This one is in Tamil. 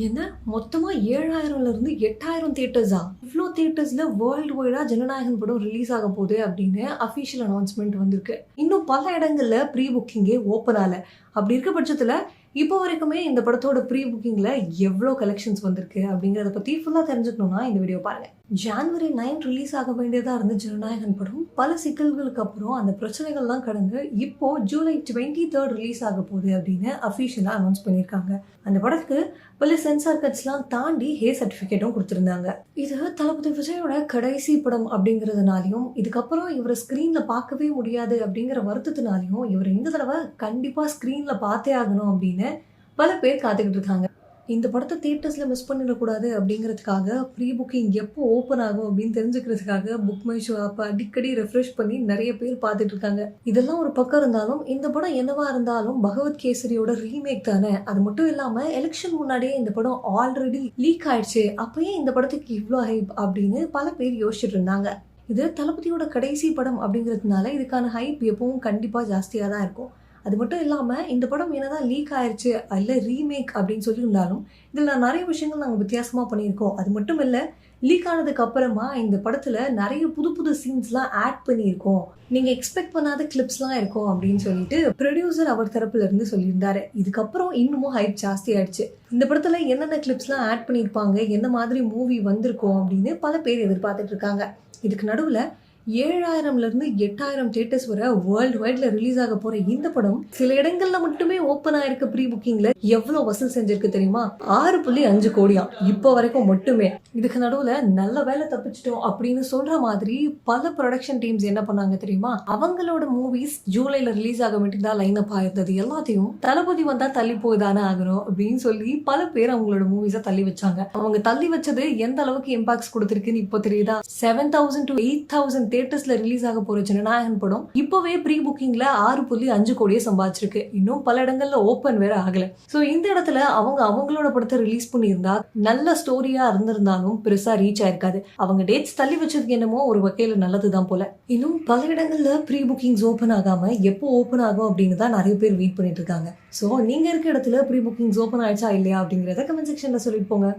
என்ன மொத்தமா 7,000ல இருந்து 8,000 தியேட்டர்ஸா? இவ்ளோ தியேட்டர்ஸ்ல வேர்ல்டு வைடா ஜனநாயகன் படம் ரிலீஸ் ஆக போகுது அப்படின்னு அஃபிஷியல் அனௌன்ஸ்மெண்ட் வந்திருக்கு. இன்னும் பல இடங்கள்ல ப்ரீ புக்கிங்கே ஓப்பன் ஆகல. அப்படி இருக்க பட்சத்துல இப்போ வரைக்குமே இந்த படத்தோட ப்ரீ புக்கிங்ல எவ்வளோ கலெக்ஷன்ஸ் வந்திருக்கு அப்படிங்கிறத பத்தி ஃபுல்லா தெரிஞ்சுக்கணும்னா இந்த வீடியோ பாருங்க. ஜான்வரி 9 ரிலீஸ் ஆக வேண்டியதா இருந்த ஜனநாயகன் படம் பல சிக்கல்களுக்கு அப்புறம் அந்த பிரச்சனைகள்லாம் கடந்து இப்போ ஜூலை 23 ரிலீஸ் ஆக போகுது அப்படின்னு அஃபிஷியலா அனௌன்ஸ் பண்ணியிருக்காங்க. அந்த படத்துக்கு பல சென்சார் கட்ஸ்லாம் தாண்டி ஹே சர்டிஃபிகேட்டும் கொடுத்துருந்தாங்க. இது தளபதி விஜயோட கடைசி படம் அப்படிங்கிறதுனாலையும் இதுக்கப்புறம் இவரை ஸ்க்ரீன்ல பார்க்கவே முடியாது அப்படிங்கிற வருத்தத்தினாலையும் இவர் இந்த தடவை கண்டிப்பா ஸ்க்ரீன்ல பார்த்தே ஆகணும் அப்படின்னு பல பேர் காத்துக்கிட்டு இருக்காங்க. இந்த படத்தை தியேட்டர்ஸ்ல மிஸ் பண்ணிடக்கூடாது அப்படிங்கிறதுக்காக ப்ரீ புக்கிங் எப்போ ஓப்பன் ஆகும் அப்படின்னு தெரிஞ்சுக்கிறதுக்காக புக் மை ஷோ ஆப்பை அடிக்கடி ரெஃப்ரெஷ் பண்ணி நிறைய பேர் பார்த்துட்டு இருக்காங்க. இதெல்லாம் ஒரு பக்கம் இருந்தாலும் இந்த படம் என்னவா இருந்தாலும் பகவத் கேசரியோட ரீமேக் தானே. அது மட்டும் இல்லாம எலெக்ஷன் முன்னாடியே இந்த படம் ஆல்ரெடி லீக் ஆயிடுச்சு, அப்பயே இந்த படத்துக்கு இவ்வளோ ஹைப் அப்படின்னு பல பேர் யோசிச்சுட்டு இருந்தாங்க. இது தளபதியோட கடைசி படம் அப்படிங்கிறதுனால இதுக்கான ஹைப் எப்பவும் கண்டிப்பா ஜாஸ்தியாக தான் இருக்கும். அது மட்டும் இல்லாமல் இந்த படம் என்னதான் லீக் ஆயிடுச்சு இல்லை ரீமேக் அப்படின்னு சொல்லியிருந்தாலும் இதில் நிறைய விஷயங்கள் நாங்கள் வித்தியாசமாக பண்ணியிருக்கோம். அது மட்டும் இல்லை, லீக் ஆனதுக்கு அப்புறமா இந்த படத்தில் நிறைய புது புது சீன்ஸ்லாம் ஆட் பண்ணியிருக்கோம், நீங்கள் எக்ஸ்பெக்ட் பண்ணாத கிளிப்ஸ்லாம் இருக்கும் அப்படின்னு சொல்லிட்டு ப்ரொடியூசர் அவர் தரப்புல இருந்து சொல்லியிருந்தாரு. இதுக்கப்புறம் இன்னமும் ஹைப் ஜாஸ்தி ஆயிடுச்சு. இந்த படத்தில் என்னென்ன கிளிப்ஸ்லாம் ஆட் பண்ணியிருப்பாங்க, என்ன மாதிரி மூவி வந்திருக்கோம் அப்படின்னு பல பேர் எதிர்பார்த்துட்டு இருக்காங்க. இதுக்கு நடுவில் 7,000ல இருந்து 8,000 தியேட்டர்ஸ் வரை வேர்ல்டு வைட்ல ரிலீஸ் ஆக போற இந்த படம் சில இடங்கள்ல மட்டுமே ஓப்பன் ஆயிருக்க ப்ரீ புக்கிங்ல எவ்வளவு வசூல் செஞ்சிருக்கு தெரியுமா? 6.5 கோடியா இப்போ வரைக்கும் மட்டுமே. இதுக்கு நடுவுல நல்ல வேலை தப்பிச்சிட்டோம் அப்படின்னு சொல்ற மாதிரி பல ப்ரொடக்ஷன் டீம்ஸ் என்ன பண்ணாங்க தெரியுமா? அவங்களோட மூவிஸ் ஜூலைல ரிலீஸ் ஆக வேண்டியதா லைன் அப் ஆயிருந்தது எல்லாத்தையும் தளபதி வந்தா தள்ளி போய் தானே ஆகணும் அப்படின்னு சொல்லி பல பேர் அவங்களோட மூவிஸை தள்ளி வச்சாங்க. அவங்க தள்ளி வச்சது எந்த அளவுக்கு இம்பாக்ட்ஸ் கொடுத்திருக்குன்னு இப்போ தெரியுதா? 7,000 to 8,000 தியேட்டர்ஸ்ல ரிலீஸ் ஆக போற ஜனநாயகன் படம் இப்பவே ப்ரீ புக்கிங்ல 6.5 கோடியை சம்பாதிச்சிருக்கு. இன்னும் பல இடங்கள்ல ஓப்பன் வேற ஆகல. சோ இந்த இடத்துல அவங்களோட படத்தை ரிலீஸ் பண்ணியிருந்தா நல்ல ஸ்டோரியா இருந்திருந்தாலும் பெருசா ரீச் ஆயிருக்காது. அவங்க டேட்ஸ் தள்ளி வச்சதுக்கு என்னமோ ஒரு வகையில நல்லதுதான் போல. இன்னும் பல இடங்கள்ல ப்ரீ புக்கிங்ஸ் ஓப்பன் ஆகாம எப்போ ஓப்பன் ஆகும் அப்படின்னு தான் நிறைய பேர் வெயிட் பண்ணிட்டு இருக்காங்க. சோ நீங்க இருக்க இடத்துல ப்ரீ புக்கிங்ஸ் ஓப்பன் ஆயிடுச்சா இல்லையா அப்படிங்கறத கமெண்ட் செக்ஷன்ல சொல்லிட்டு போங்க.